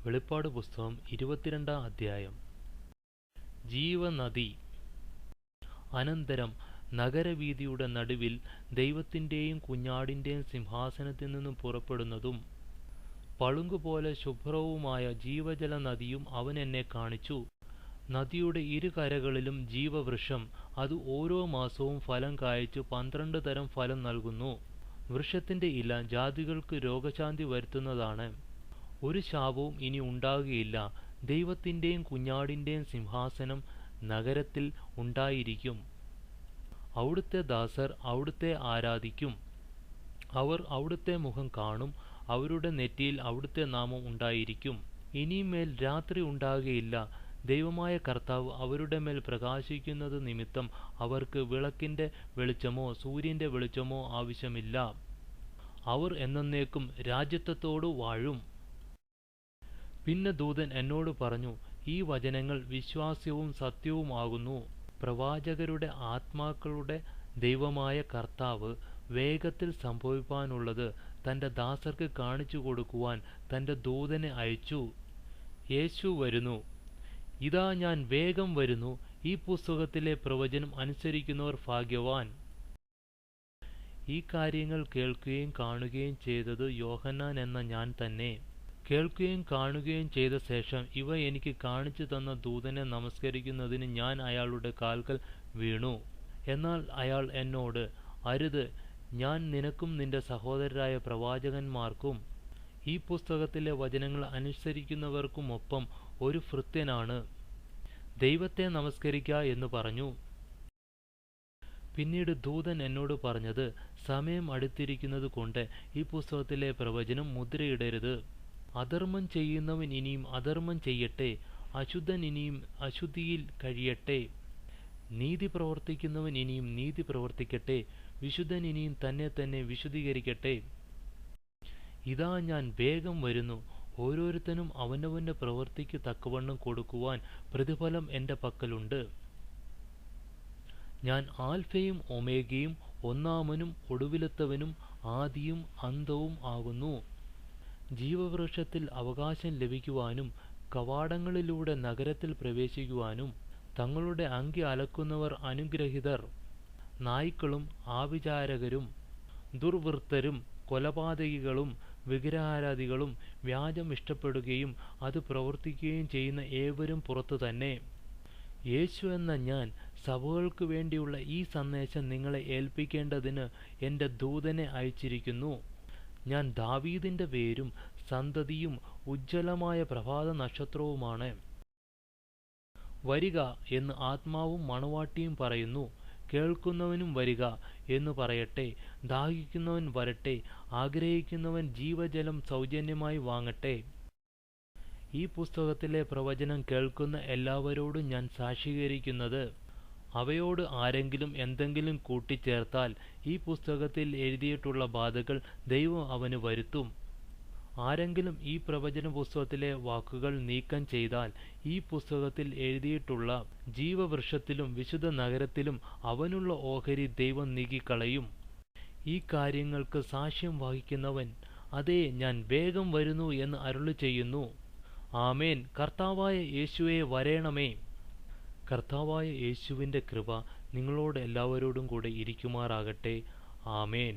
വെളിപ്പാട് പുസ്തകം 22 അധ്യായം. ജീവനദി. അനന്തരം നഗരവീഥിയുടെ നടുവിൽ ദൈവത്തിൻ്റെയും കുഞ്ഞാടിൻ്റെയും സിംഹാസനത്തിൽ നിന്നും പുറപ്പെടുന്നതും പളുങ്കുപോലെ ശുഭ്രവുമായ ജീവജല നദിയും അവൻ എന്നെ കാണിച്ചു. നദിയുടെ ഇരുകരകളിലും ജീവവൃക്ഷം, അത് ഓരോ മാസവും ഫലം കായ്ച്ചു 12 തരം ഫലം നൽകുന്നു. വൃക്ഷത്തിൻ്റെ ഇല ജാതികൾക്ക് രോഗശാന്തി വരുത്തുന്നതാണ്. ഒരു ശാപവും ഇനി ഉണ്ടാകുകയില്ല. ദൈവത്തിൻ്റെയും കുഞ്ഞാടിൻ്റെയും സിംഹാസനം നഗരത്തിൽ ഉണ്ടായിരിക്കും. അവിടുത്തെ ദാസർ അവിടുത്തെ ആരാധിക്കും. അവർ അവിടുത്തെ മുഖം കാണും. അവരുടെ നെറ്റിയിൽ അവിടുത്തെ നാമം ഉണ്ടായിരിക്കും. ഇനിമേൽ രാത്രി ഉണ്ടാകുകയില്ല. ദൈവമായ കർത്താവ് അവരുടെ മേൽ പ്രകാശിക്കുന്നത് നിമിത്തം അവർക്ക് വിളക്കിൻ്റെ വെളിച്ചമോ സൂര്യൻ്റെ വെളിച്ചമോ ആവശ്യമില്ല. അവർ എന്നേക്കും രാജ്യത്വത്തോടു വാഴും. പിന്നെ ദൂതൻ എന്നോട് പറഞ്ഞു, ഈ വചനങ്ങൾ വിശ്വാസ്യവും സത്യവും ആകുന്നു. പ്രവാചകരുടെ ആത്മാക്കളുടെ ദൈവമായ കർത്താവ് വേഗത്തിൽ സംഭവിപ്പാനുള്ളത് തൻ്റെ ദാസർക്ക് കാണിച്ചു കൊടുക്കുവാൻ തൻ്റെ ദൂതനെ അയച്ചു. യേശു വരുന്നു. ഇതാ ഞാൻ വേഗം വരുന്നു. ഈ പുസ്തകത്തിലെ പ്രവചനം അനുസരിക്കുന്നവർ ഭാഗ്യവാൻ. ഈ കാര്യങ്ങൾ കേൾക്കുകയും കാണുകയും ചെയ്തത് യോഹന്നാൻ എന്ന ഞാൻ തന്നെ. കേൾക്കുകയും കാണുകയും ചെയ്ത ശേഷം ഇവ എനിക്ക് കാണിച്ചു തന്ന ദൂതനെ നമസ്കരിക്കുന്നതിന് ഞാൻ അയാളുടെ കാൽക്കൽ വീണു. എന്നാൽ അയാൾ എന്നോട്, അരുത്, ഞാൻ നിനക്കും നിന്റെ സഹോദരരായ പ്രവാചകന്മാർക്കും ഈ പുസ്തകത്തിലെ വചനങ്ങൾ അനുസരിക്കുന്നവർക്കുമൊപ്പം ഒരു ഭൃത്യനാണ്. ദൈവത്തെ നമസ്കരിക്കുക എന്ന് പറഞ്ഞു. പിന്നീട് ദൂതൻ എന്നോട് പറഞ്ഞത്, സമയം അടുത്തിരിക്കുന്നത് കൊണ്ട് ഈ പുസ്തകത്തിലെ പ്രവചനം മുദ്രയിടരുത്. അധർമ്മം ചെയ്യുന്നവൻ ഇനിയും അധർമ്മം ചെയ്യട്ടെ, അശുദ്ധൻ ഇനിയും അശുദ്ധിയിൽ കഴിയട്ടെ, നീതി പ്രവർത്തിക്കുന്നവൻ ഇനിയും നീതി പ്രവർത്തിക്കട്ടെ, വിശുദ്ധൻ ഇനിയും തന്നെ തന്നെ വിശുദ്ധീകരിക്കട്ടെ. ഇതാ ഞാൻ വേഗം വരുന്നു. ഓരോരുത്തനും അവനവൻ്റെ പ്രവൃത്തിക്ക് തക്കവണ്ണം കൊടുക്കുവാൻ പ്രതിഫലം എൻ്റെ പക്കലുണ്ട്. ഞാൻ ആൽഫയും ഒമേഗയും, ഒന്നാമനും ഒടുവിലത്തവനും ആദിയും അന്തവും ആകുന്നു. ജീവവൃക്ഷത്തിൽ അവകാശം ലഭിക്കുവാനും കവാടങ്ങളിലൂടെ നഗരത്തിൽ പ്രവേശിക്കുവാനും തങ്ങളുടെ അങ്കി അലക്കുന്നവർ അനുഗ്രഹീതർ. നായ്ക്കളും ആഭിചാരകരും ദുർവൃത്തരും കൊലപാതകികളും വിഗ്രഹാരാധികളും വ്യാജം ഇഷ്ടപ്പെടുകയും അത് പ്രവർത്തിക്കുകയും ചെയ്യുന്ന ഏവരും പുറത്തു തന്നെ. യേശു എന്ന ഞാൻ സഭകൾക്ക് വേണ്ടിയുള്ള ഈ സന്ദേശം നിങ്ങളെ ഏൽപ്പിക്കേണ്ടതിന് എൻ്റെ ദൂതനെ അയച്ചിരിക്കുന്നു. ഞാൻ ദാവീദിൻ്റെ വേരും സന്തതിയും ഉജ്ജ്വലമായ പ്രഭാത നക്ഷത്രവുമാണ്. വരിക എന്ന് ആത്മാവും മണവാട്ടിയും പറയുന്നു. കേൾക്കുന്നവനും വരിക എന്ന് പറയട്ടെ. ദാഹിക്കുന്നവൻ വരട്ടെ. ആഗ്രഹിക്കുന്നവൻ ജീവജലം സൗജന്യമായി വാങ്ങട്ടെ. ഈ പുസ്തകത്തിലെ പ്രവചനം കേൾക്കുന്ന എല്ലാവരോടും ഞാൻ സാക്ഷീകരിക്കുന്നത്, അവയോട് ആരെങ്കിലും എന്തെങ്കിലും കൂട്ടിച്ചേർത്താൽ ഈ പുസ്തകത്തിൽ എഴുതിയിട്ടുള്ള ബാധകൾ ദൈവം അവന് വരുത്തും. ആരെങ്കിലും ഈ പ്രവചന പുസ്തകത്തിലെ വാക്കുകൾ നീക്കം ചെയ്താൽ ഈ പുസ്തകത്തിൽ എഴുതിയിട്ടുള്ള ജീവവൃക്ഷത്തിലും വിശുദ്ധ നഗരത്തിലും അവനുള്ള ഓഹരി ദൈവം നീക്കിക്കളയും. ഈ കാര്യങ്ങൾക്ക് സാക്ഷ്യം വഹിക്കുന്നവൻ, അതേ, ഞാൻ വേഗം വരുന്നു എന്ന് അരുളി ചെയ്യുന്നു. ആമേൻ. കർത്താവായ യേശുവേ, വരേണമേ. കർത്താവായ യേശുവിൻ്റെ കൃപ നിങ്ങളോട് എല്ലാവരോടും കൂടെ ഇരിക്കുമാറാകട്ടെ. ആമേൻ.